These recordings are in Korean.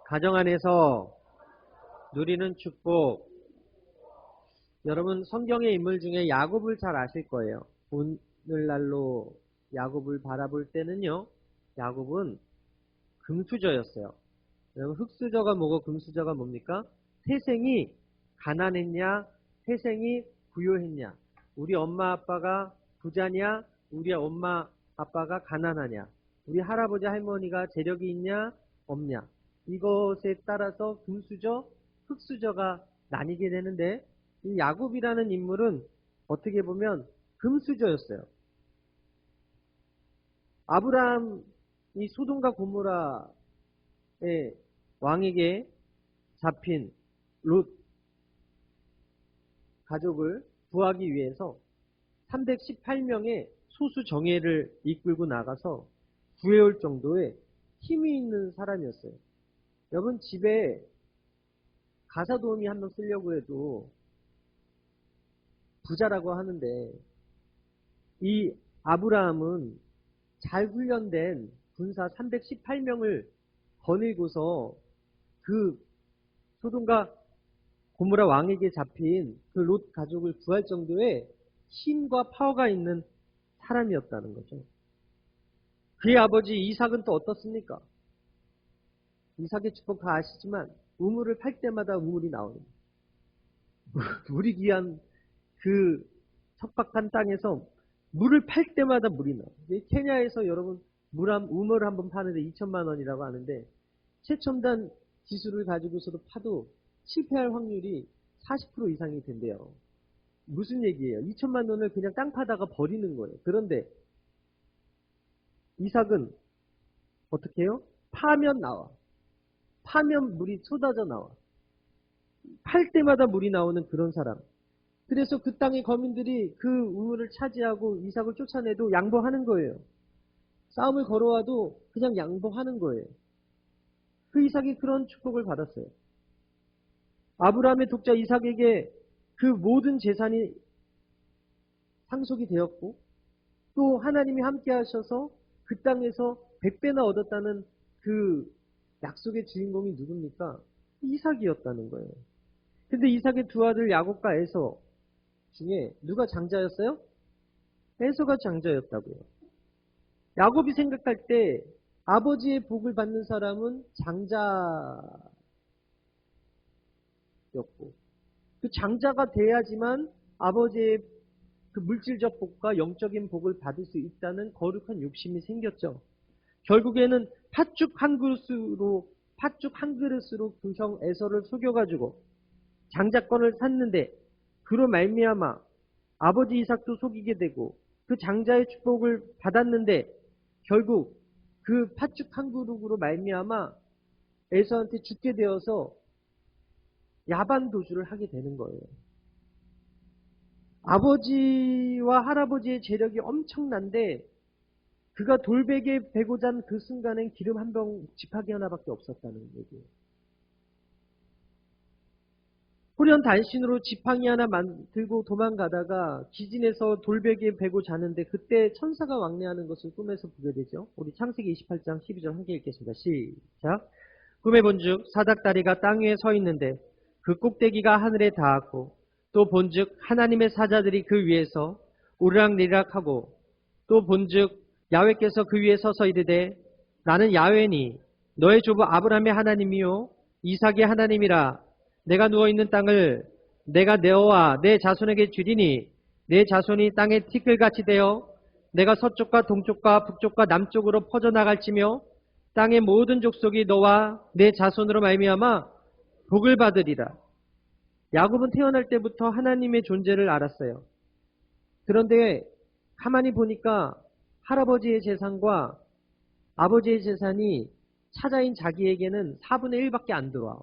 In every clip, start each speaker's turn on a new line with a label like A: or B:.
A: 가정 안에서 누리는 축복. 여러분 성경의 인물 중에 야곱을 잘 아실 거예요. 오늘날로 야곱을 바라볼 때는요. 야곱은 금수저였어요. 여러분 흙수저가 뭐고 금수저가 뭡니까? 태생이 가난했냐? 태생이 부유했냐? 우리 엄마 아빠가 부자냐? 우리 엄마 아빠가 가난하냐? 우리 할아버지 할머니가 재력이 있냐? 없냐? 이것에 따라서 금수저, 흙수저가 나뉘게 되는데 이 야곱이라는 인물은 어떻게 보면 금수저였어요. 아브라함이 소돔과 고모라의 왕에게 잡힌 롯 가족을 구하기 위해서 318명의 소수 정예를 이끌고 나가서 구해올 정도의 힘이 있는 사람이었어요. 여러분 집에 가사도우미 한 명 쓰려고 해도 부자라고 하는데 이 아브라함은 잘 훈련된 군사 318명을 거느리고서 그 소돔과 고모라 왕에게 잡힌 그 롯 가족을 구할 정도의 힘과 파워가 있는 사람이었다는 거죠. 그의 아버지 이삭은 또 어떻습니까? 이삭의 축복 다 아시지만 우물을 팔 때마다 우물이 나오는 물이 귀한 그 척박한 땅에서 물을 팔 때마다 물이 나와요. 케냐에서 여러분 우물을 한번 파는데 2천만 원이라고 하는데 최첨단 기술을 가지고서도 파도 실패할 확률이 40% 이상이 된대요. 무슨 얘기예요? 2천만 원을 그냥 땅 파다가 버리는 거예요. 그런데 이삭은 어떻게 해요? 파면 나와. 파면 물이 쏟아져 나와. 팔 때마다 물이 나오는 그런 사람. 그래서 그 땅의 거민들이 그 우물을 차지하고 이삭을 쫓아내도 양보하는 거예요. 싸움을 걸어와도 그냥 양보하는 거예요. 그 이삭이 그런 축복을 받았어요. 아브라함의 독자 이삭에게 그 모든 재산이 상속이 되었고 또 하나님이 함께 하셔서 그 땅에서 100배나 얻었다는 그 약속의 주인공이 누굽니까? 이삭이었다는 거예요. 근데 이삭의 두 아들 야곱과 에서 중에 누가 장자였어요? 에서가 장자였다고요. 야곱이 생각할 때 아버지의 복을 받는 사람은 장자였고 그 장자가 돼야지만 아버지의 그 물질적 복과 영적인 복을 받을 수 있다는 거룩한 욕심이 생겼죠. 결국에는 팥죽 한 그릇으로 그 형 에서를 속여가지고 장자권을 샀는데 그로 말미암아 아버지 이삭도 속이게 되고 그 장자의 축복을 받았는데 결국 그 팥죽 한 그릇으로 말미암아 에서한테 죽게 되어서 야반 도주를 하게 되는 거예요. 아버지와 할아버지의 재력이 엄청난데 그가 돌베개 베고 잔 그 순간엔 기름 한 병 지팡이 하나밖에 없었다는 얘기예요. 호련 단신으로 지팡이 하나 들고 도망가다가 기진에서 돌베개 베고 자는데 그때 천사가 왕래하는 것을 꿈에서 보게 되죠. 우리 창세기 28장 12절 함께 읽겠습니다. 시작. 꿈에 본즉 사닥다리가 땅 위에 서 있는데 그 꼭대기가 하늘에 닿았고 또 본즉 하나님의 사자들이 그 위에서 오르락내리락하고 또 본즉 야훼께서 그 위에 서서 이르되 나는 야훼니 너의 조부 아브라함의 하나님이요 이삭의 하나님이라. 내가 누워있는 땅을 내가 너와 내 자손에게 주리니 내 자손이 땅의 티끌같이 되어 내가 서쪽과 동쪽과 북쪽과 남쪽으로 퍼져나갈지며 땅의 모든 족속이 너와 내 자손으로 말미암아 복을 받으리라. 야곱은 태어날 때부터 하나님의 존재를 알았어요. 그런데 가만히 보니까 할아버지의 재산과 아버지의 재산이 차자인 자기에게는 4분의 1밖에 안 들어와.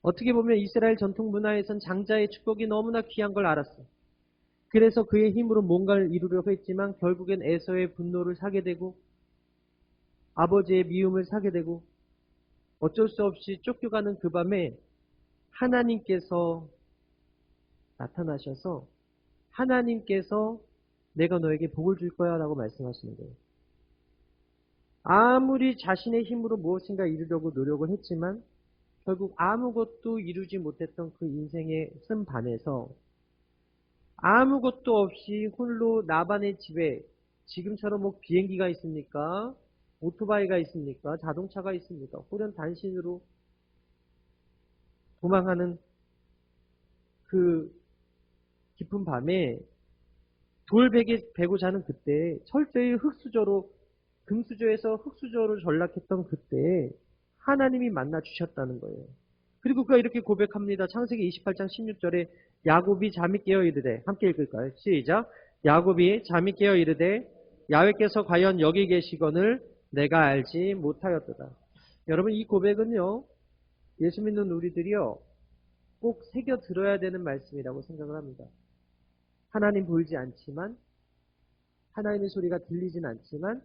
A: 어떻게 보면 이스라엘 전통 문화에선 장자의 축복이 너무나 귀한 걸 알았어. 그래서 그의 힘으로 뭔가를 이루려고 했지만 결국엔 에서의 분노를 사게 되고 아버지의 미움을 사게 되고 어쩔 수 없이 쫓겨가는 그 밤에 하나님께서 나타나셔서 하나님께서 내가 너에게 복을 줄 거야 라고 말씀하시는 거예요. 아무리 자신의 힘으로 무엇인가 이루려고 노력을 했지만 결국 아무것도 이루지 못했던 그 인생의 쓴밤에서 아무것도 없이 홀로 나반의 집에 지금처럼 뭐 비행기가 있습니까? 오토바이가 있습니까? 자동차가 있습니까? 홀연 단신으로 도망하는 그 깊은 밤에 돌베개 베고 자는 그때 철저히 흙수저로 금수저에서 흙수저로 전락했던 그때 하나님이 만나 주셨다는 거예요. 그리고 그가 이렇게 고백합니다. 창세기 28장 16절에 야곱이 잠이 깨어 이르되 함께 읽을까요? 시작. 야곱이 잠이 깨어 이르되 야훼께서 과연 여기 계시거늘 내가 알지 못하였도다. 여러분 이 고백은요. 예수 믿는 우리들이요. 꼭 새겨 들어야 되는 말씀이라고 생각을 합니다. 하나님 보이지 않지만 하나님의 소리가 들리진 않지만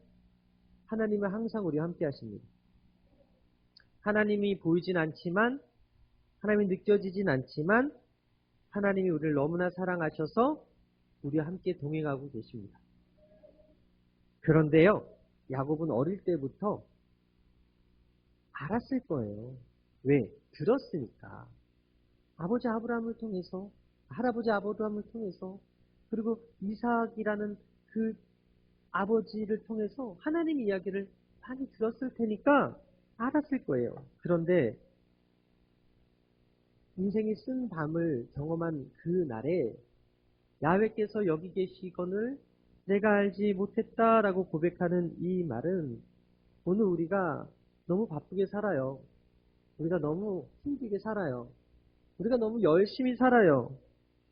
A: 하나님은 항상 우리와 함께 하십니다. 하나님이 보이진 않지만 하나님이 느껴지진 않지만 하나님이 우리를 너무나 사랑하셔서 우리와 함께 동행하고 계십니다. 그런데요. 야곱은 어릴 때부터 알았을 거예요. 왜? 들었으니까. 아버지 아브라함을 통해서 할아버지 아브라함을 통해서 그리고 이삭이라는 그 아버지를 통해서 하나님 이야기를 많이 들었을 테니까 알았을 거예요. 그런데 인생이 쓴 밤을 경험한 그 날에 야훼께서 여기 계시거늘 내가 알지 못했다라고 고백하는 이 말은 오늘 우리가 너무 바쁘게 살아요. 우리가 너무 힘들게 살아요. 우리가 너무 열심히 살아요.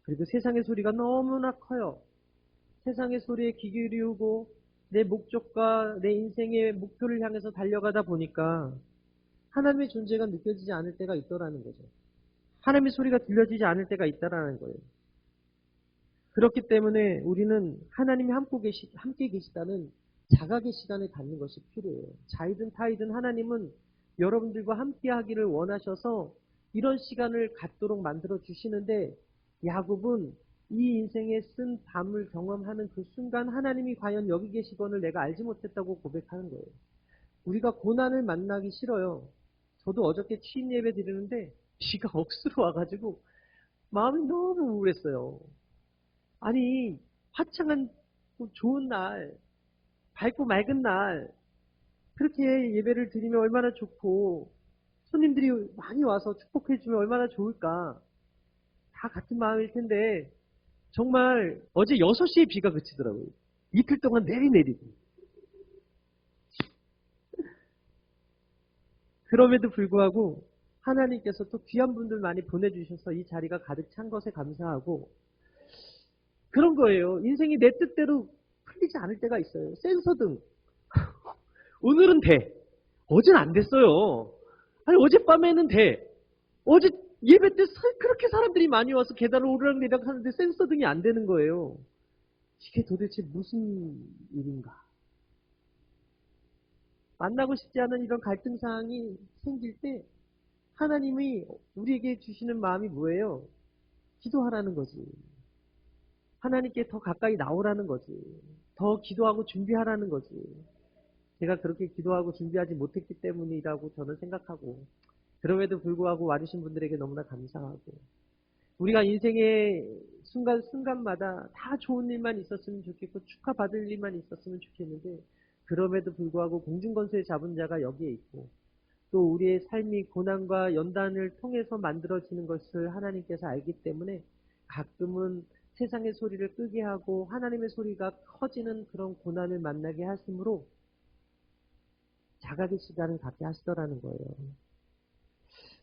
A: 그리고 세상의 소리가 너무나 커요. 세상의 소리에 귀 기울이고 내 목적과 내 인생의 목표를 향해서 달려가다 보니까 하나님의 존재가 느껴지지 않을 때가 있더라는 거죠. 하나님의 소리가 들려지지 않을 때가 있다라는 거예요. 그렇기 때문에 우리는 하나님이 함께 계시다는 자각의 시간을 갖는 것이 필요해요. 자이든 타이든 하나님은 여러분들과 함께 하기를 원하셔서 이런 시간을 갖도록 만들어 주시는데 야곱은 이 인생에 쓴 밤을 경험하는 그 순간 하나님이 과연 여기 계시거늘 내가 알지 못했다고 고백하는 거예요. 우리가 고난을 만나기 싫어요. 저도 어저께 취임 예배 드리는데 비가 억수로 와가지고 마음이 너무 우울했어요. 아니 화창한 좋은 날, 밝고 맑은 날 그렇게 예배를 드리면 얼마나 좋고 손님들이 많이 와서 축복해주면 얼마나 좋을까. 다 같은 마음일 텐데 정말 어제 6시에 비가 그치더라고요. 이틀 동안 내리고. 그럼에도 불구하고 하나님께서 또 귀한 분들 많이 보내주셔서 이 자리가 가득 찬 것에 감사하고 그런 거예요. 인생이 내 뜻대로 풀리지 않을 때가 있어요. 센서등. 오늘은 돼. 어제는 안 됐어요. 아니 어젯밤에는 돼. 어제 예배 때 그렇게 사람들이 많이 와서 계단을 오르락내리락 하는데 센서등이 안 되는 거예요. 이게 도대체 무슨 일인가? 만나고 싶지 않은 이런 갈등 사항이 생길 때 하나님이 우리에게 주시는 마음이 뭐예요? 기도하라는 거지. 하나님께 더 가까이 나오라는 거지. 더 기도하고 준비하라는 거지. 제가 그렇게 기도하고 준비하지 못했기 때문이라고 저는 생각하고 그럼에도 불구하고 와주신 분들에게 너무나 감사하고 우리가 인생의 순간마다 다 좋은 일만 있었으면 좋겠고 축하받을 일만 있었으면 좋겠는데 그럼에도 불구하고 공중권세의 잡은 자가 여기에 있고 또 우리의 삶이 고난과 연단을 통해서 만들어지는 것을 하나님께서 알기 때문에 가끔은 세상의 소리를 끄게 하고 하나님의 소리가 커지는 그런 고난을 만나게 하심으로 자각의 시간을 갖게 하시더라는 거예요.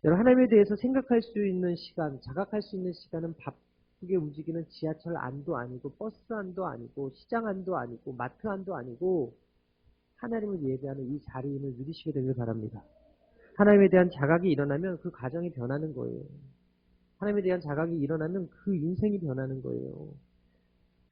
A: 여러분 하나님에 대해서 생각할 수 있는 시간, 자각할 수 있는 시간은 바쁘게 움직이는 지하철 안도 아니고 버스 안도 아니고 시장 안도 아니고 마트 안도 아니고 하나님을 예배하는 이 자리임을 누리시게 되길 바랍니다. 하나님에 대한 자각이 일어나면 그 가정이 변하는 거예요. 하나님에 대한 자각이 일어나면 그 인생이 변하는 거예요.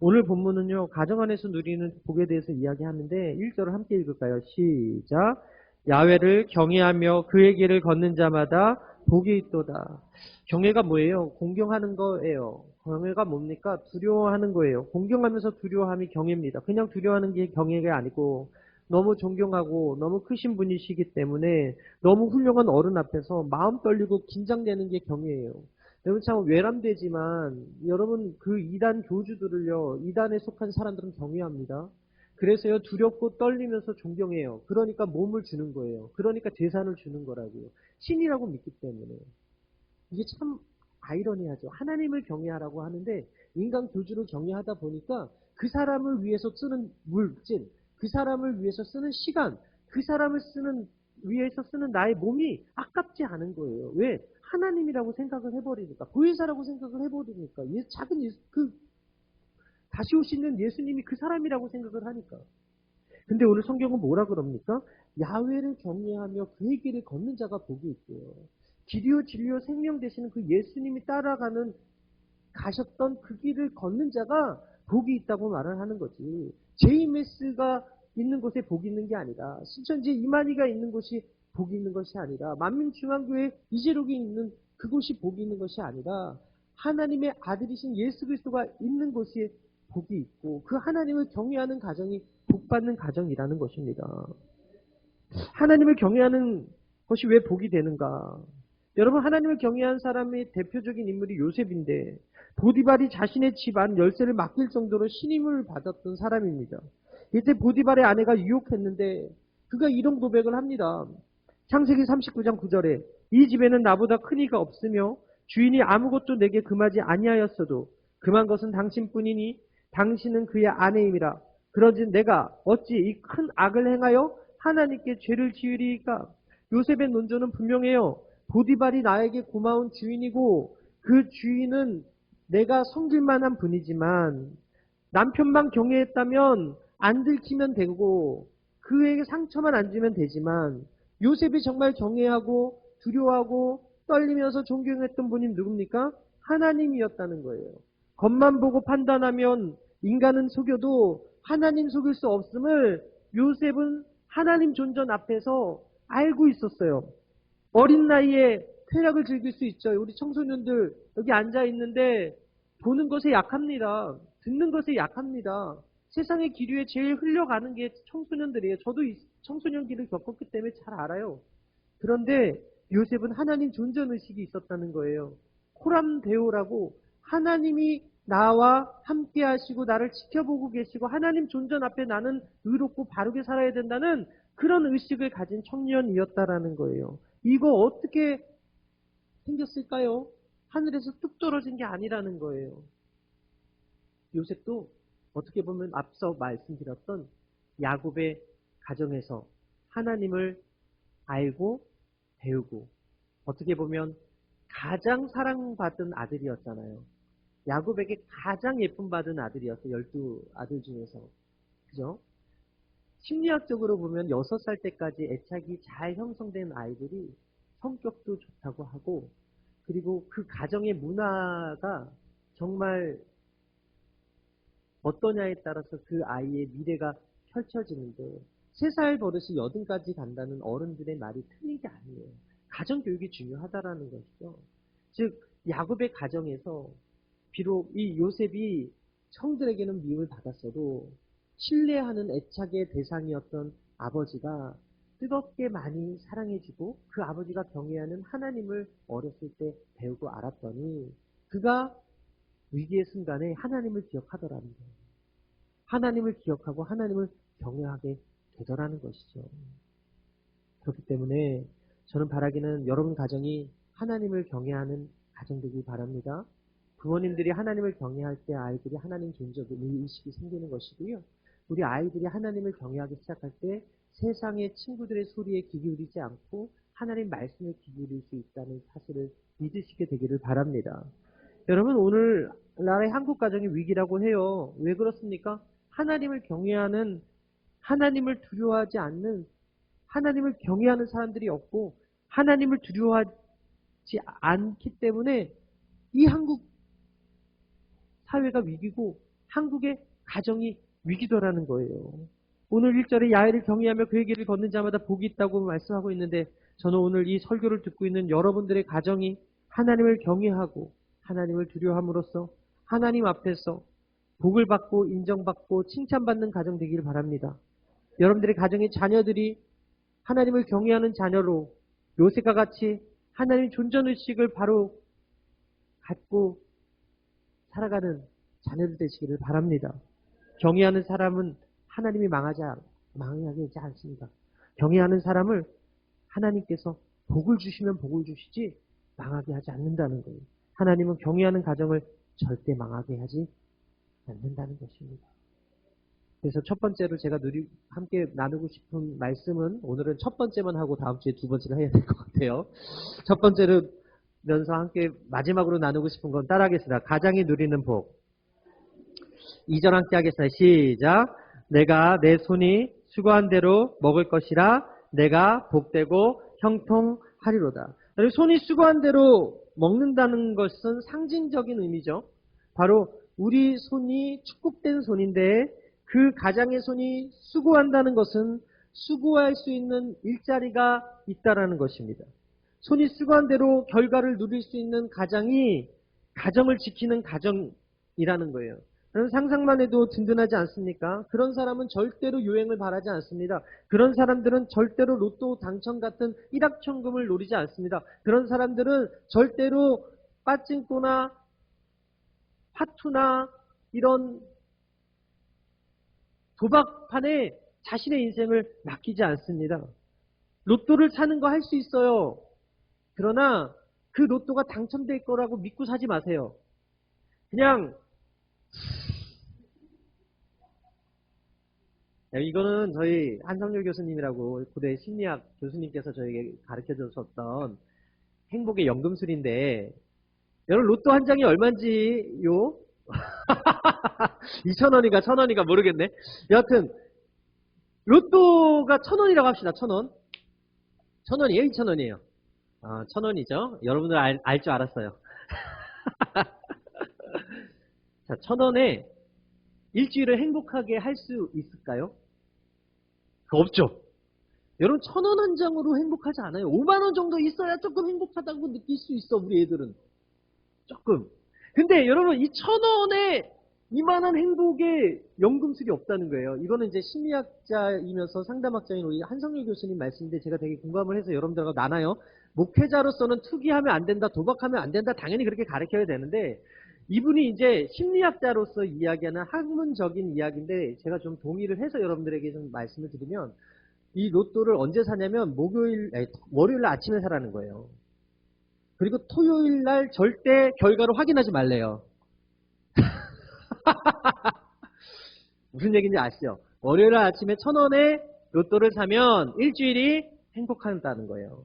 A: 오늘 본문은요. 가정 안에서 누리는 복에 대해서 이야기하는데 1절을 함께 읽을까요? 시작. 야훼를 경외하며 그의 길을 걷는 자마다 복이 있도다. 경외가 뭐예요? 공경하는 거예요. 경외가 뭡니까? 두려워하는 거예요. 공경하면서 두려워함이 경외입니다. 그냥 두려워하는 게 경외가 아니고 너무 존경하고 너무 크신 분이시기 때문에 너무 훌륭한 어른 앞에서 마음 떨리고 긴장되는 게 경이에요. 여러분 참 외람되지만 여러분 그 이단 교주들을요, 이단에 속한 사람들은 경외합니다. 그래서요, 두렵고 떨리면서 존경해요. 그러니까 몸을 주는 거예요. 그러니까 재산을 주는 거라고요. 신이라고 믿기 때문에. 이게 참 아이러니하죠. 하나님을 경외하라고 하는데 인간 교주를 경외하다 보니까 그 사람을 위해서 쓰는 물질, 그 사람을 위해서 쓰는 시간, 그 사람을 위해서 쓰는 나의 몸이 아깝지 않은 거예요. 왜? 하나님이라고 생각을 해버리니까, 보혜사라고 생각을 해버리니까, 다시 오시는 예수님이 그 사람이라고 생각을 하니까. 근데 오늘 성경은 뭐라 그럽니까? 야훼를 경외하며 그의 길을 걷는 자가 복이 있대요. 길이요 진리요 생명 되시는 그 예수님이 가셨던 그 길을 걷는 자가 복이 있다고 말을 하는 거지. 제이메스가 있는 곳에 복이 있는 게 아니라, 신천지 이만희가 있는 곳이 복이 있는 것이 아니라, 만민중앙교회 이재록이 있는 그곳이 복이 있는 것이 아니라, 하나님의 아들이신 예수 그리스도가 있는 곳에 복이 있고, 그 하나님을 경외하는 가정이 복받는 가정이라는 것입니다. 하나님을 경외하는 것이 왜 복이 되는가? 여러분, 하나님을 경외한 사람의 대표적인 인물이 요셉인데, 보디발이 자신의 집안 열쇠를 맡길 정도로 신임을 받았던 사람입니다. 이때 보디발의 아내가 유혹했는데 그가 이런 고백을 합니다. 창세기 39장 9절에 이 집에는 나보다 큰 이가 없으며 주인이 아무것도 내게 금하지 아니하였어도 금한 것은 당신뿐이니 당신은 그의 아내임이라. 그러지 내가 어찌 이 큰 악을 행하여 하나님께 죄를 지으리이까? 요셉의 논조는 분명해요. 보디발이 나에게 고마운 주인이고 그 주인은 내가 섬길 만한 분이지만 남편만 경외했다면 안 들키면 되고 그에게 상처만 안 주면 되지만 요셉이 정말 경외하고 두려워하고 떨리면서 존경했던 분이 누굽니까? 하나님이었다는 거예요. 겉만 보고 판단하면 인간은 속여도 하나님 속일 수 없음을 요셉은 하나님 존전 앞에서 알고 있었어요. 어린 나이에 쾌락을 즐길 수 있죠. 우리 청소년들 여기 앉아 있는데 보는 것에 약합니다. 듣는 것에 약합니다. 세상의 기류에 제일 흘려가는 게 청소년들이에요. 저도 이 청소년기를 겪었기 때문에 잘 알아요. 그런데 요셉은 하나님 존전의식이 있었다는 거예요. 코람데오라고 하나님이 나와 함께 하시고 나를 지켜보고 계시고 하나님 존전 앞에 나는 의롭고 바르게 살아야 된다는 그런 의식을 가진 청년이었다라는 거예요. 이거 어떻게 생겼을까요? 하늘에서 뚝 떨어진 게 아니라는 거예요. 요셉도 어떻게 보면 앞서 말씀드렸던 야곱의 가정에서 하나님을 알고 배우고 어떻게 보면 가장 사랑받은 아들이었잖아요. 야곱에게 가장 예쁨 받은 아들이었어요. 12아들 중에서. 그죠? 심리학적으로 보면 6살 때까지 애착이 잘 형성된 아이들이 성격도 좋다고 하고 그리고 그 가정의 문화가 정말 어떠냐에 따라서 그 아이의 미래가 펼쳐지는데 3살 버릇이 80까지 간다는 어른들의 말이 틀린 게 아니에요. 가정교육이 중요하다라는 것이죠. 즉 야곱의 가정에서 비록 이 요셉이 형들에게는 미움을 받았어도 신뢰하는 애착의 대상이었던 아버지가 뜨겁게 많이 사랑해주고 그 아버지가 경외하는 하나님을 어렸을 때 배우고 알았더니 그가 위기의 순간에 하나님을 기억하더라는 거예요. 하나님을 기억하고 하나님을 경외하게 되더라는 것이죠. 그렇기 때문에 저는 바라기는 여러분 가정이 하나님을 경외하는 가정 되길 바랍니다. 부모님들이 하나님을 경외할 때 아이들이 하나님 존재 의식이 생기는 것이고요. 우리 아이들이 하나님을 경외하기 시작할 때 세상의 친구들의 소리에 귀 기울이지 않고 하나님 말씀에 귀 기울일 수 있다는 사실을 믿으시게 되기를 바랍니다. 여러분 오늘날의 한국 가정의 위기라고 해요. 왜 그렇습니까? 하나님을 경외하는 하나님을 두려워하지 않는 하나님을 경외하는 사람들이 없고 하나님을 두려워하지 않기 때문에 이 한국 사회가 위기고 한국의 가정이 위기더라는 거예요. 오늘 1절에 야훼를 경외하며 그의 길을 걷는 자마다 복이 있다고 말씀하고 있는데 저는 오늘 이 설교를 듣고 있는 여러분들의 가정이 하나님을 경외하고 하나님을 두려워함으로써 하나님 앞에서 복을 받고 인정받고 칭찬받는 가정 되기를 바랍니다. 여러분들의 가정의 자녀들이 하나님을 경외하는 자녀로 요셉과 같이 하나님 존전의식을 바로 갖고 살아가는 자녀들 되시기를 바랍니다. 경외하는 사람은 하나님이 망하게 하지 않습니다. 경외하는 사람을 하나님께서 복을 주시면 복을 주시지 망하게 하지 않는다는 거예요. 하나님은 경외하는 가정을 절대 망하게 하지 않는다는 것입니다. 그래서 첫 번째로 제가 함께 나누고 싶은 말씀은 오늘은 첫 번째만 하고 다음 주에 두 번째를 해야 될 것 같아요. 첫 번째로 면서 함께 마지막으로 나누고 싶은 건 따라하겠습니다. 가장이 누리는 복. 2절 함께 하겠습니다. 시작. 내가 내 손이 수고한 대로 먹을 것이라 내가 복되고 형통하리로다. 손이 수고한 대로 먹는다는 것은 상징적인 의미죠. 바로 우리 손이 축복된 손인데 그 가장의 손이 수고한다는 것은 수고할 수 있는 일자리가 있다라는 것입니다. 손이 수고한 대로 결과를 누릴 수 있는 가장이 가정을 지키는 가정이라는 거예요. 상상만 해도 든든하지 않습니까? 그런 사람은 절대로 요행을 바라지 않습니다. 그런 사람들은 절대로 로또 당첨 같은 일확천금을 노리지 않습니다. 그런 사람들은 절대로 빠찡코나 파투나 이런 도박판에 자신의 인생을 맡기지 않습니다. 로또를 사는 거 할 수 있어요. 그러나 그 로또가 당첨될 거라고 믿고 사지 마세요. 그냥 이거는 저희 한성열 교수님이라고 고대 심리학 교수님께서 저에게 가르쳐 주셨던 행복의 연금술인데 여러분 로또 한 장이 얼마인지요? 2,000원인가 1,000원인가 모르겠네. 여하튼 로또가 1,000원이라고 합시다. 1,000원. 1,000원이에요? 2,000원이에요? 1,000원이죠. 여러분들 알 줄 알았어요. 자, 1,000원에 일주일을 행복하게 할 수 있을까요? 없죠. 여러분 1,000원 한 장으로 행복하지 않아요. 5만 원 정도 있어야 조금 행복하다고 느낄 수 있어. 우리 애들은. 조금. 근데 여러분 이 1,000원에 이만한 행복의 연금술이 없다는 거예요. 이거는 이제 심리학자이면서 상담학자인 우리 한성일 교수님 말씀인데 제가 되게 공감을 해서 여러분들과 나눠요. 목회자로서는 투기하면 안 된다, 도박하면 안 된다, 당연히 그렇게 가르쳐야 되는데 이분이 이제 심리학자로서 이야기하는 학문적인 이야기인데 제가 좀 동의를 해서 여러분들에게 좀 말씀을 드리면 이 로또를 언제 사냐면 월요일 날 아침에 사라는 거예요. 그리고 토요일 날 절대 결과를 확인하지 말래요. 무슨 얘기인지 아시죠? 월요일 아침에 1,000원에 로또를 사면 일주일이 행복하다는 거예요.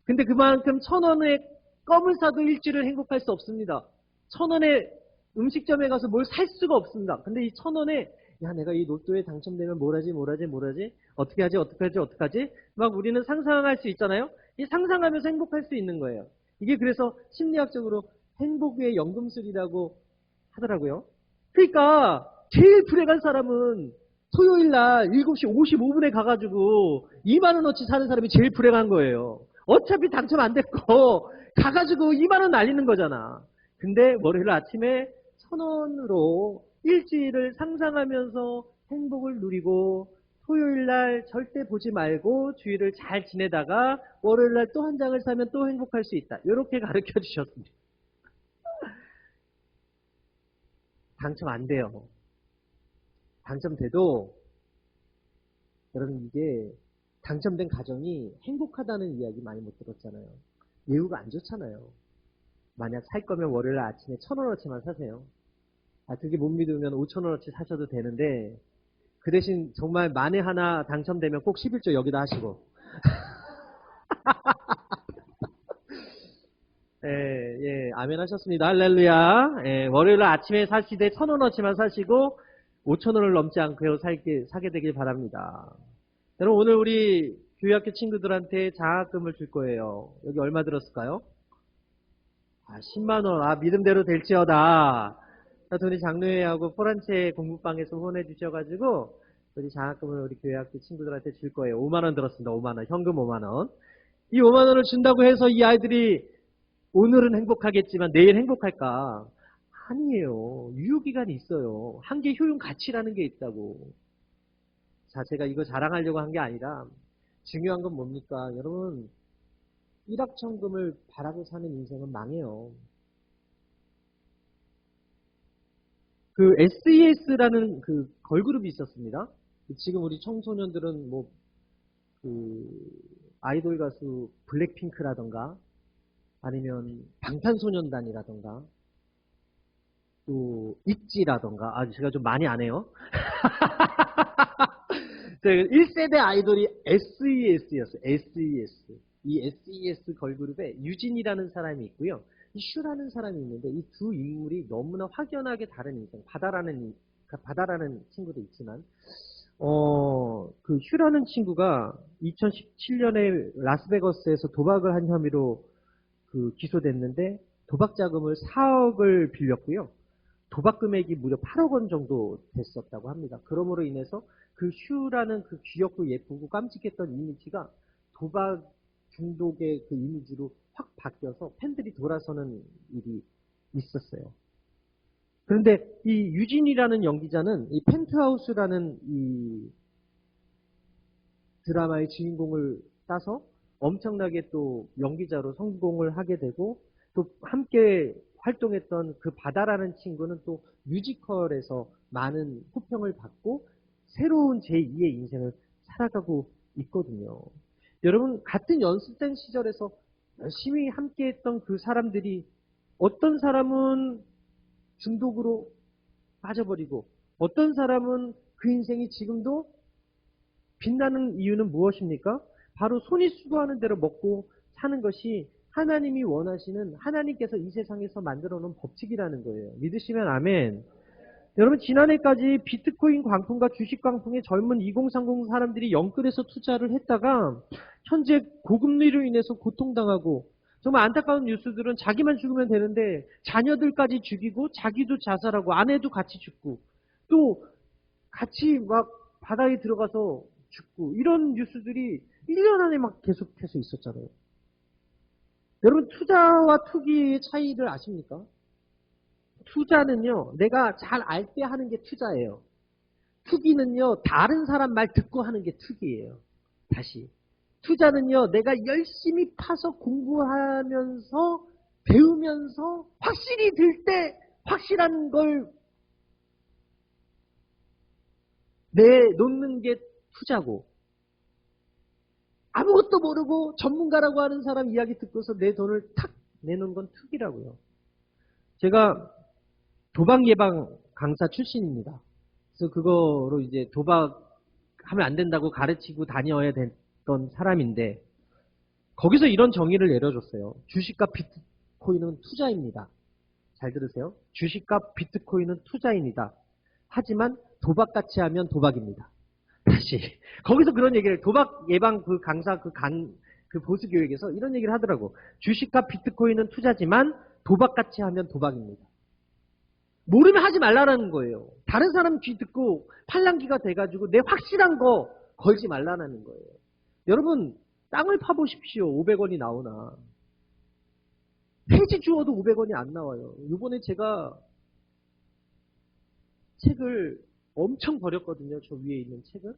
A: 근데 그만큼 1,000원에 껌을 사도 일주일을 행복할 수 없습니다. 1,000원에 음식점에 가서 뭘 살 수가 없습니다. 근데 이 1,000원에 야 내가 이 로또에 당첨되면 뭘 하지 어떻게 하지 막 우리는 상상할 수 있잖아요. 이 상상하면서 행복할 수 있는 거예요. 이게 그래서 심리학적으로 행복의 연금술이라고 하더라고요. 그러니까 제일 불행한 사람은 토요일 날 7시 55분에 가가지고 2만 원어치 사는 사람이 제일 불행한 거예요. 어차피 당첨 안 됐고 가가지고 2만 원 날리는 거잖아. 근데 월요일 아침에 1,000원으로 일주일을 상상하면서 행복을 누리고 토요일 날 절대 보지 말고 주일을 잘 지내다가 월요일 날 또 한 장을 사면 또 행복할 수 있다. 이렇게 가르쳐 주셨습니다. 당첨 안 돼요. 당첨돼도 여러분 이게 당첨된 가정이 행복하다는 이야기 많이 못 들었잖아요. 예후가 안 좋잖아요. 만약 살 거면 월요일 아침에 1,000원어치만 사세요. 그게 못 믿으면 5,000원어치 사셔도 되는데 그 대신 정말 만에 하나 당첨되면 꼭 11조 여기다 하시고 아멘 하셨습니다. 할렐루야. 월요일 아침에 사시되 1,000원어치만 사시고 5,000원을 넘지 않고 사게 되길 바랍니다. 여러분 오늘 우리 교회학교 친구들한테 장학금을 줄 거예요. 여기 얼마 들었을까요? 10만원. 믿음대로 될지어다. 우리 장로회하고 포란체 공부방에서 후원해 주셔가지고 우리 장학금을 우리 교회학교 친구들한테 줄 거예요. 5만원 들었습니다. 5만원. 현금 5만원. 이 5만원을 준다고 해서 이 아이들이 오늘은 행복하겠지만 내일 행복할까? 아니에요. 유효기간이 있어요. 한계 효용 가치라는 게 있다고. 자, 제가 이거 자랑하려고 한 게 아니라 중요한 건 뭡니까? 여러분, 일확천금을 바라고 사는 인생은 망해요. 그 SES라는 그 걸그룹이 있었습니다. 지금 우리 청소년들은 뭐 그 아이돌 가수 블랙핑크라던가 아니면 방탄소년단이라던가 또 있지라던가 제가 좀 많이 안 해요. 1세대 아이돌이 SES였어요. SES. 이 SES 걸그룹에 유진이라는 사람이 있고요. 이 슈라는 사람이 있는데 이 두 인물이 너무나 확연하게 다른 인생. 바다라는 친구도 있지만 그 슈라는 친구가 2017년에 라스베거스에서 도박을 한 혐의로 그 기소됐는데 도박 자금을 4억을 빌렸고요. 도박 금액이 무려 8억 원 정도 됐었다고 합니다. 그러므로 인해서 그 슈라는 그 귀엽고 예쁘고 깜찍했던 이미지가 도박 중독의 그 이미지로 확 바뀌어서 팬들이 돌아서는 일이 있었어요. 그런데 이 유진이라는 연기자는 이 펜트하우스라는 이 드라마의 주인공을 따서 엄청나게 또 연기자로 성공을 하게 되고 또 함께 활동했던 그 바다라는 친구는 또 뮤지컬에서 많은 호평을 받고 새로운 제2의 인생을 살아가고 있거든요. 여러분 같은 연습생 시절에서 열심히 함께했던 그 사람들이 어떤 사람은 중독으로 빠져버리고 어떤 사람은 그 인생이 지금도 빛나는 이유는 무엇입니까? 바로 손이 수고하는 대로 먹고 사는 것이 하나님이 원하시는 하나님께서 이 세상에서 만들어 놓은 법칙이라는 거예요. 믿으시면 아멘. 여러분 지난해까지 비트코인 광풍과 주식 광풍에 젊은 2030 사람들이 영끌에서 투자를 했다가 현재 고금리로 인해서 고통당하고 정말 안타까운 뉴스들은 자기만 죽으면 되는데 자녀들까지 죽이고 자기도 자살하고 아내도 같이 죽고 또 같이 막 바다에 들어가서 죽고 이런 뉴스들이 1년 안에 막 계속해서 있었잖아요. 여러분 투자와 투기의 차이를 아십니까? 투자는요, 내가 잘 알 때 하는 게 투자예요. 투기는요, 다른 사람 말 듣고 하는 게 투기예요. 다시. 투자는요, 내가 열심히 파서 공부하면서 배우면서 확실히 들 때 확실한 걸 내놓는 게 투자고 아무것도 모르고 전문가라고 하는 사람 이야기 듣고서 내 돈을 탁 내놓은 건 투기라고요. 제가 도박 예방 강사 출신입니다. 그래서 그거로 이제 도박하면 안 된다고 가르치고 다녀야 됐던 사람인데 거기서 이런 정의를 내려줬어요. 주식과 비트코인은 투자입니다. 잘 들으세요. 주식과 비트코인은 투자입니다. 하지만 도박같이 하면 도박입니다. 다시 거기서 그런 얘기를 도박 예방 그 강사 그 보수 교육에서 이런 얘기를 하더라고. 주식과 비트코인은 투자지만 도박같이 하면 도박입니다. 모르면 하지 말라는 거예요. 다른 사람 귀 듣고 팔랑귀가 돼가지고 내 확실한 거 걸지 말라는 거예요. 여러분 땅을 파보십시오. 500원이 나오나. 폐지 주어도 500원이 안 나와요. 이번에 제가 책을 엄청 버렸거든요. 저 위에 있는 책을.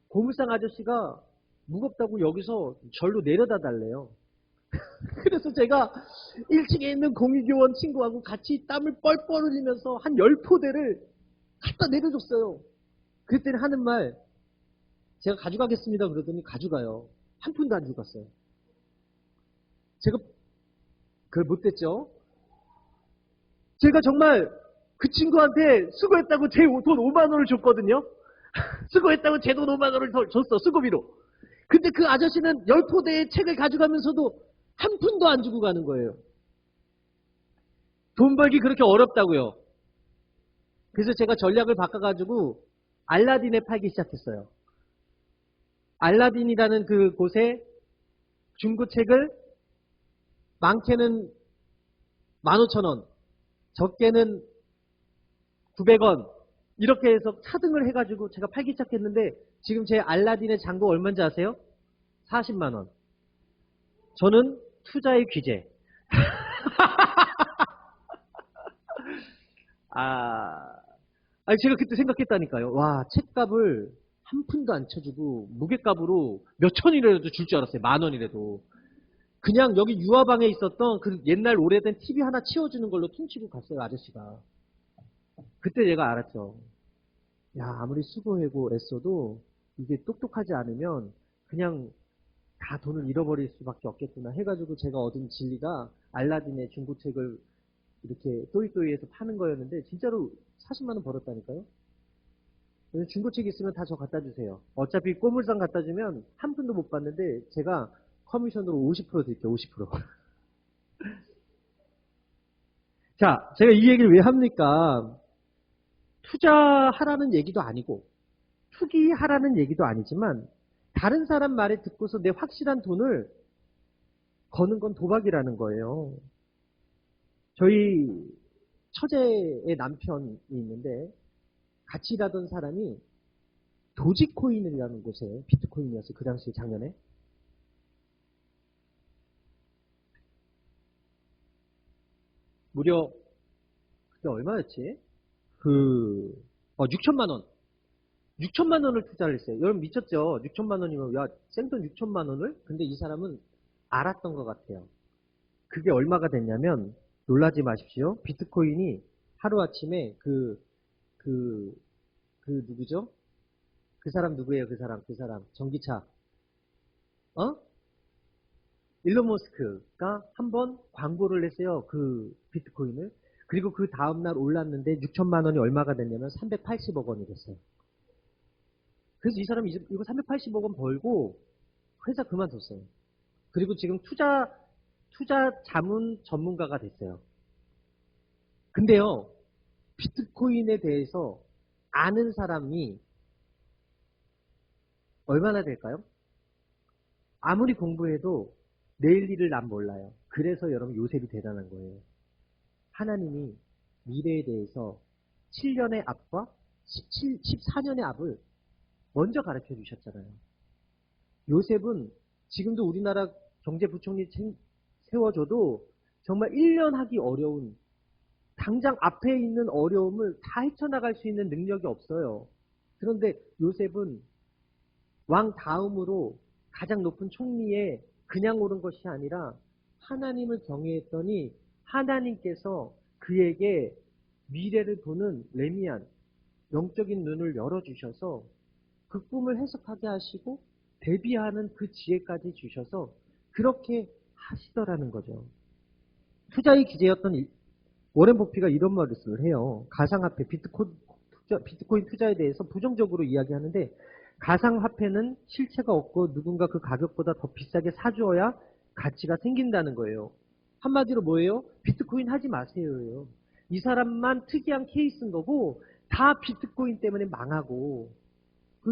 A: 고물상 아저씨가 무겁다고 여기서 절로 내려다 달래요. 그래서 제가 1층에 있는 공익요원 친구하고 같이 땀을 뻘뻘 흘리면서 한 10포대를 갖다 내려줬어요. 그랬더니 하는 말, 제가 가져가겠습니다. 그러더니 가져가요. 한 푼도 안 주갔어요. 제가 그걸 못됐죠. 제가 정말 그 친구한테 수고했다고 제 돈 5만 원을 줬거든요. 수고했다고 제 돈 5만 원을 줬어. 수고비로. 근데 그 아저씨는 10포대의 책을 가져가면서도 한 푼도 안 주고 가는 거예요. 돈 벌기 그렇게 어렵다고요. 그래서 제가 전략을 바꿔가지고 알라딘에 팔기 시작했어요. 알라딘이라는 그 곳에 중고책을 많게는 15,000원, 적게는 900원 이렇게 해서 차등을 해가지고 제가 팔기 시작했는데 지금 제 알라딘의 잔고 얼마인지 아세요? 40만 원. 저는 투자의 귀재. 아니, 제가 그때 생각했다니까요. 와, 책값을 한 푼도 안 쳐주고, 무게값으로 몇 천이라도 줄 줄 알았어요. 만 원이라도. 그냥 여기 유화방에 있었던 그 옛날 오래된 TV 하나 치워주는 걸로 퉁치고 갔어요, 아저씨가. 그때 내가 알았죠. 야, 아무리 수고하고 애써도 이게 똑똑하지 않으면 그냥 다 돈을 잃어버릴 수밖에 없겠구나 해가지고 제가 얻은 진리가 알라딘의 중고책을 이렇게 또이또이해서 파는 거였는데 진짜로 40만 원 벌었다니까요. 그래서 중고책 있으면 다 저 갖다 주세요. 어차피 꼬물상 갖다 주면 한 푼도 못 받는데 제가 커미션으로 50% 드릴게요. 50%. 자, 제가 이 얘기를 왜 합니까? 투자하라는 얘기도 아니고 투기하라는 얘기도 아니지만 다른 사람 말에 듣고서 내 확실한 돈을 거는 건 도박이라는 거예요. 저희 처제의 남편이 있는데 같이 일하던 사람이 도지코인이라는 곳에 비트코인이었어요. 그 당시 작년에. 무려 그게 얼마였지? 6천만 원. 6천만 원을 투자를 했어요. 여러분 미쳤죠? 6천만 원이면 야 생돈 6천만 원을? 근데 이 사람은 알았던 것 같아요. 그게 얼마가 됐냐면 놀라지 마십시오. 비트코인이 하루아침에 누구죠? 그 사람 누구예요? 그 사람 전기차 일론 머스크가 한번 광고를 했어요. 그 비트코인을. 그리고 그 다음날 올랐는데 6천만 원이 얼마가 됐냐면 380억 원이 됐어요. 그래서 이 사람이 이거 380억 원 벌고 회사 그만뒀어요. 그리고 지금 투자 자문 전문가가 됐어요. 근데요, 비트코인에 대해서 아는 사람이 얼마나 될까요? 아무리 공부해도 내일 일을 난 몰라요. 그래서 여러분 요셉이 대단한 거예요. 하나님이 미래에 대해서 7년의 앞과 14년의 앞을 먼저 가르쳐 주셨잖아요. 요셉은 지금도 우리나라 경제부총리 세워줘도 정말 1년 하기 어려운 당장 앞에 있는 어려움을 다 헤쳐나갈 수 있는 능력이 없어요. 그런데 요셉은 왕 다음으로 가장 높은 총리에 그냥 오른 것이 아니라 하나님을 경외했더니 하나님께서 그에게 미래를 보는 레미안, 영적인 눈을 열어주셔서 그 꿈을 해석하게 하시고 대비하는 그 지혜까지 주셔서 그렇게 하시더라는 거죠. 투자의 기재였던 워렌 버핏가 이런 말을 해요. 가상화폐, 비트코인 투자에 대해서 부정적으로 이야기하는데 가상화폐는 실체가 없고 누군가 그 가격보다 더 비싸게 사주어야 가치가 생긴다는 거예요. 한마디로 뭐예요? 비트코인 하지 마세요. 이 사람만 특이한 케이스인 거고 다 비트코인 때문에 망하고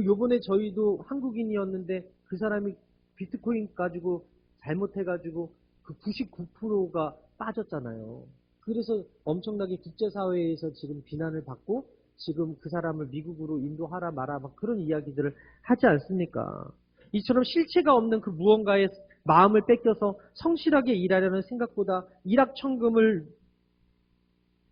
A: 요번에 저희도 한국인이었는데 그 사람이 비트코인 가지고 잘못해가지고 그 99%가 빠졌잖아요. 그래서 엄청나게 국제사회에서 지금 비난을 받고 지금 그 사람을 미국으로 인도하라 마라 막 그런 이야기들을 하지 않습니까? 이처럼 실체가 없는 그 무언가의 마음을 뺏겨서 성실하게 일하려는 생각보다 일확천금을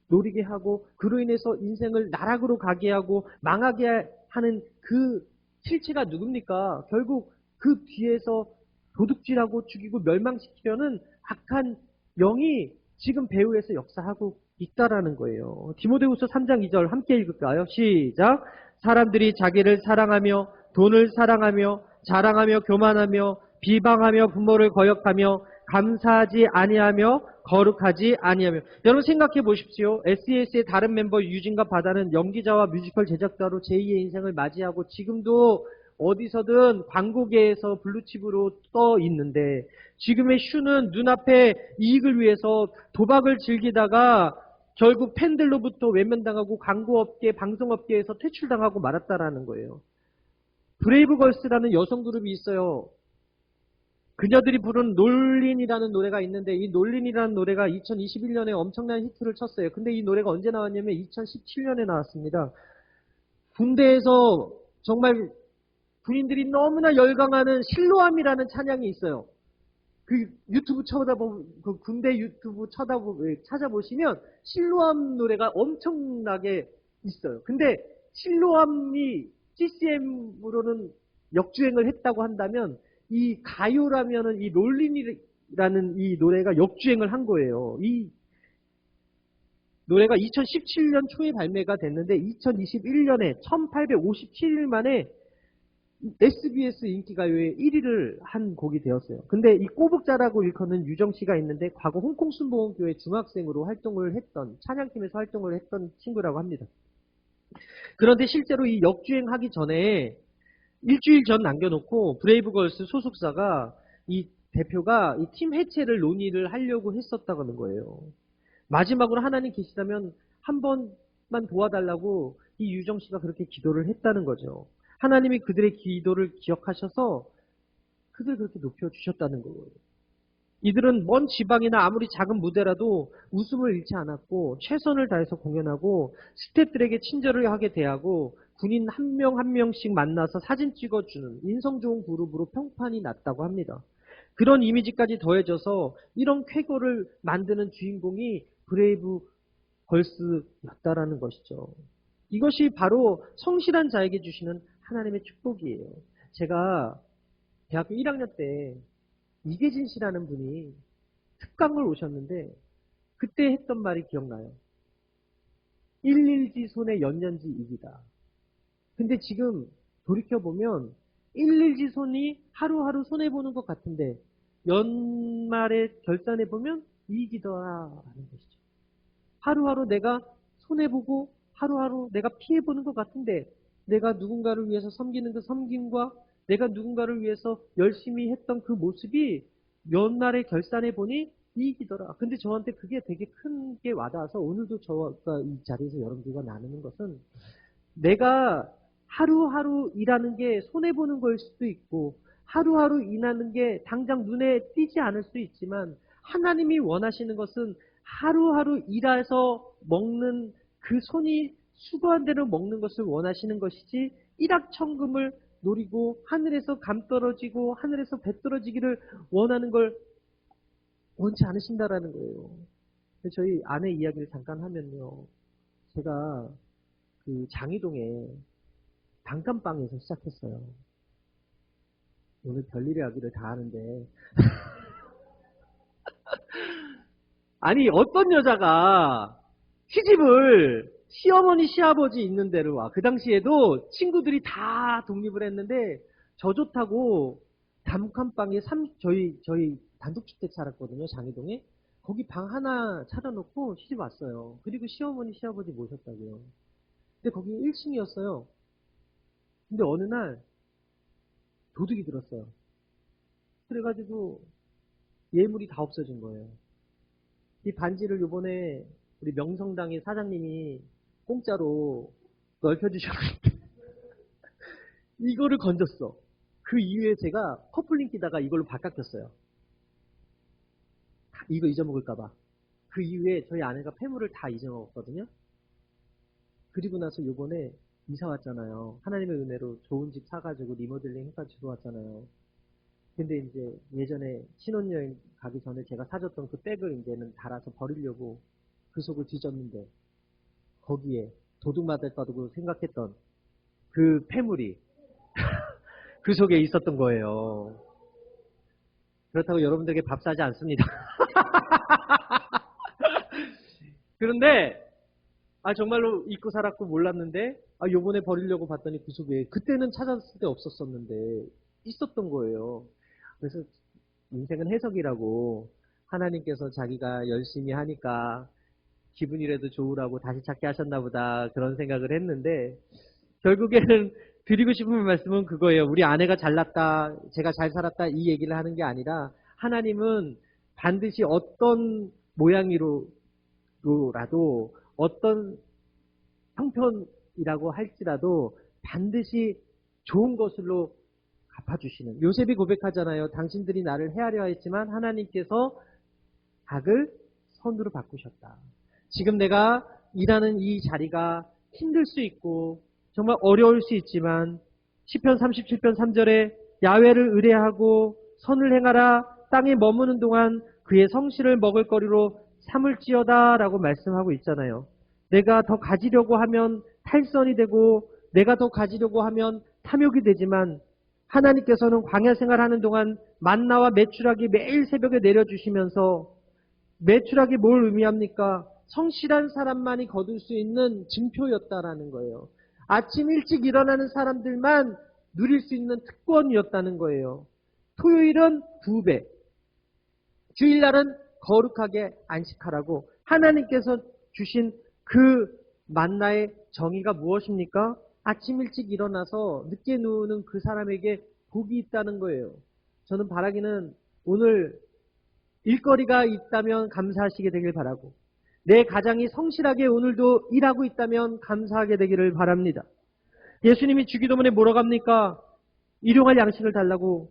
A: 노리게 하고 그로 인해서 인생을 나락으로 가게 하고 망하게 하는 그 실체가 누굽니까? 결국 그 뒤에서 도둑질하고 죽이고 멸망시키려는 악한 영이 지금 배후에서 역사하고 있다라는 거예요. 디모데후서 3장 2절 함께 읽을까요? 시작. 사람들이 자기를 사랑하며 돈을 사랑하며 자랑하며 교만하며 비방하며 부모를 거역하며 감사하지 아니하며 거룩하지 아니하며. 여러분 생각해 보십시오. SES의 다른 멤버 유진과 바다는 연기자와 뮤지컬 제작자로 제2의 인생을 맞이하고 지금도 어디서든 광고계에서 블루칩으로 떠 있는데 지금의 슈는 눈앞에 이익을 위해서 도박을 즐기다가 결국 팬들로부터 외면당하고 광고업계, 방송업계에서 퇴출당하고 말았다라는 거예요. 브레이브걸스라는 여성 그룹이 있어요. 그녀들이 부른 놀린이라는 노래가 있는데 이 놀린이라는 노래가 2021년에 엄청난 히트를 쳤어요. 근데 이 노래가 언제 나왔냐면 2017년에 나왔습니다. 군대에서 정말 군인들이 너무나 열광하는 실로암이라는 찬양이 있어요. 그 유튜브 그 군대 유튜브 찾아보시면 실로암 노래가 엄청나게 있어요. 근데 실로암이 CCM으로는 역주행을 했다고 한다면 이 가요라면은 이 롤린이라는 이 노래가 역주행을 한 거예요. 이 노래가 2017년 초에 발매가 됐는데 2021년에 1857일 만에 SBS 인기가요의 1위를 한 곡이 되었어요. 근데 이 꼬북자라고 일컫는 유정 씨가 있는데 과거 홍콩 순복음교회 중학생으로 활동을 했던 찬양팀에서 활동을 했던 친구라고 합니다. 그런데 실제로 이 역주행하기 전에 일주일 전 남겨놓고 브레이브걸스 소속사가 이 대표가 이 팀 해체를 논의를 하려고 했었다고 하는 거예요. 마지막으로 하나님 계시다면 한 번만 도와달라고 이 유정 씨가 그렇게 기도를 했다는 거죠. 하나님이 그들의 기도를 기억하셔서 그들 그렇게 높여주셨다는 거예요. 이들은 먼 지방이나 아무리 작은 무대라도 웃음을 잃지 않았고 최선을 다해서 공연하고 스태프들에게 친절을 하게 대하고 군인 한 명 한 명씩 만나서 사진 찍어주는 인성 좋은 그룹으로 평판이 났다고 합니다. 그런 이미지까지 더해져서 이런 쾌거를 만드는 주인공이 브레이브 걸스였다라는 것이죠. 이것이 바로 성실한 자에게 주시는 하나님의 축복이에요. 제가 대학교 1학년 때 이계진 씨라는 분이 특강을 오셨는데 그때 했던 말이 기억나요. 1일지 손에 연년지 이기다. 근데 지금 돌이켜보면 1일지 손이 하루하루 손해보는 것 같은데 연말에 결산해보면 이익이더라라는 것이죠. 하루하루 내가 손해보고 하루하루 내가 피해보는 것 같은데 내가 누군가를 위해서 섬기는 그 섬김과 내가 누군가를 위해서 열심히 했던 그 모습이 연말에 결산해보니 이익이더라. 근데 저한테 그게 되게 큰 게 와닿아서 오늘도 저가 이 자리에서 여러분들과 나누는 것은 내가 하루하루 일하는 게 손해보는 걸 수도 있고 하루하루 일하는 게 당장 눈에 띄지 않을 수도 있지만 하나님이 원하시는 것은 하루하루 일해서 먹는 그 손이 수고한 대로 먹는 것을 원하시는 것이지 일확천금을 노리고 하늘에서 감 떨어지고 하늘에서 배 떨어지기를 원하는 걸 원치 않으신다라는 거예요. 저희 아내 이야기를 잠깐 하면요. 제가 그 장이동에 단칸방에서 시작했어요. 오늘 별일의 이야기를 다 하는데 아니 어떤 여자가 시집을 시어머니 시아버지 있는 데로 와. 그 당시에도 친구들이 다 독립을 했는데 저 좋다고 단칸방에 저희 단독주택 살았거든요. 장이동에. 거기 방 하나 차려놓고 시집 왔어요. 그리고 시어머니 시아버지 모셨다고요. 근데 거기 1층이었어요. 근데 어느 날 도둑이 들었어요. 그래가지고 예물이 다 없어진 거예요. 이 반지를 요번에 우리 명성당의 사장님이 공짜로 넓혀주셨는데 이거를 건졌어. 그 이후에 제가 커플링 끼다가 이걸로 바깥겼어요. 이거 잊어먹을까봐. 그 이후에 저희 아내가 폐물을 다 잊어먹었거든요. 그리고 나서 요번에 이사 왔잖아요. 하나님의 은혜로 좋은 집 사가지고 리모델링 해가지고 들어왔잖아요. 근데 이제 예전에 신혼여행 가기 전에 제가 사줬던 그 백을 이제는 달아서 버리려고 그 속을 뒤졌는데 거기에 도둑 맞을 거라고 생각했던 그 폐물이 그 속에 있었던 거예요. 그렇다고 여러분들에게 밥 사지 않습니다. 그런데 정말로 잊고 살았고 몰랐는데 요번에 버리려고 봤더니 그 속에 그때는 찾았을 때 없었었는데 있었던 거예요. 그래서 인생은 해석이라고 하나님께서 자기가 열심히 하니까 기분이라도 좋으라고 다시 찾게 하셨나 보다 그런 생각을 했는데 결국에는 드리고 싶은 말씀은 그거예요. 우리 아내가 잘났다, 제가 잘 살았다 이 얘기를 하는 게 아니라 하나님은 반드시 어떤 모양이로라도 어떤 형편이라고 할지라도 반드시 좋은 것으로 갚아주시는. 요셉이 고백하잖아요. 당신들이 나를 헤아려 했지만 하나님께서 악을 선으로 바꾸셨다. 지금 내가 일하는 이 자리가 힘들 수 있고 정말 어려울 수 있지만 시편 37편 3절에 야훼를 의뢰하고 선을 행하라 땅에 머무는 동안 그의 성실을 먹을거리로 삼을지어다 라고 말씀하고 있잖아요. 내가 더 가지려고 하면 탈선이 되고 내가 더 가지려고 하면 탐욕이 되지만 하나님께서는 광야 생활하는 동안 만나와 메추라기 매일 새벽에 내려주시면서 메추라기 뭘 의미합니까? 성실한 사람만이 거둘 수 있는 증표였다라는 거예요. 아침 일찍 일어나는 사람들만 누릴 수 있는 특권이었다는 거예요. 토요일은 2배, 주일날은 거룩하게 안식하라고 하나님께서 주신 그 만나의 정의가 무엇입니까? 아침 일찍 일어나서 늦게 누우는 그 사람에게 복이 있다는 거예요. 저는 바라기는 오늘 일거리가 있다면 감사하시게 되길 바라고, 내 가장이 성실하게 오늘도 일하고 있다면 감사하게 되기를 바랍니다. 예수님이 주기도문에 뭐라고 합니까? 일용할 양식을 달라고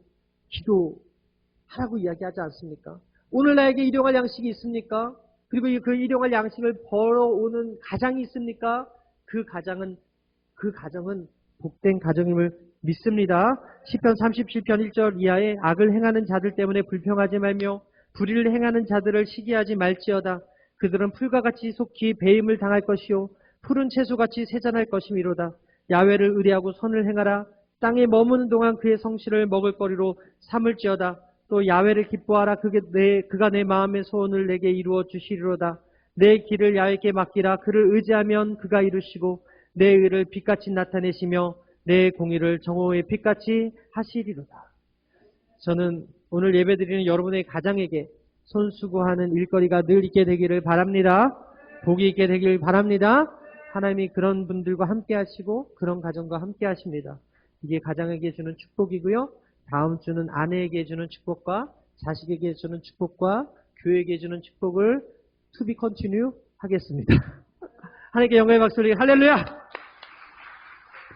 A: 기도하라고 이야기하지 않습니까? 오늘 나에게 일용할 양식이 있습니까? 그리고 그 일용할 양식을 벌어오는 가장이 있습니까? 그 가정은 복된 가정임을 믿습니다. 시편 37편 1절 이하에 악을 행하는 자들 때문에 불평하지 말며 불의를 행하는 자들을 시기하지 말지어다. 그들은 풀과 같이 속히 배임을 당할 것이요 푸른 채소같이 세잔할 것이미로다. 야훼를 의뢰하고 선을 행하라. 땅에 머무는 동안 그의 성실을 먹을거리로 삼을지어다. 또 야훼를 기뻐하라. 그가 내 마음의 소원을 내게 이루어 주시리로다. 내 길을 야훼께 맡기라. 그를 의지하면 그가 이루시고 내 의를 빛같이 나타내시며 내 공의를 정오의 빛같이 하시리로다. 저는 오늘 예배드리는 여러분의 가장에게 손수고하는 일거리가 늘 있게 되기를 바랍니다. 복이 있게 되기를 바랍니다. 하나님이 그런 분들과 함께 하시고 그런 가정과 함께 하십니다. 이게 가장에게 주는 축복이고요. 다음 주는 아내에게 주는 축복과 자식에게 주는 축복과 교회에게 주는 축복을 to be continue 하겠습니다. 하나님께 영광의 박수를 할렐루야!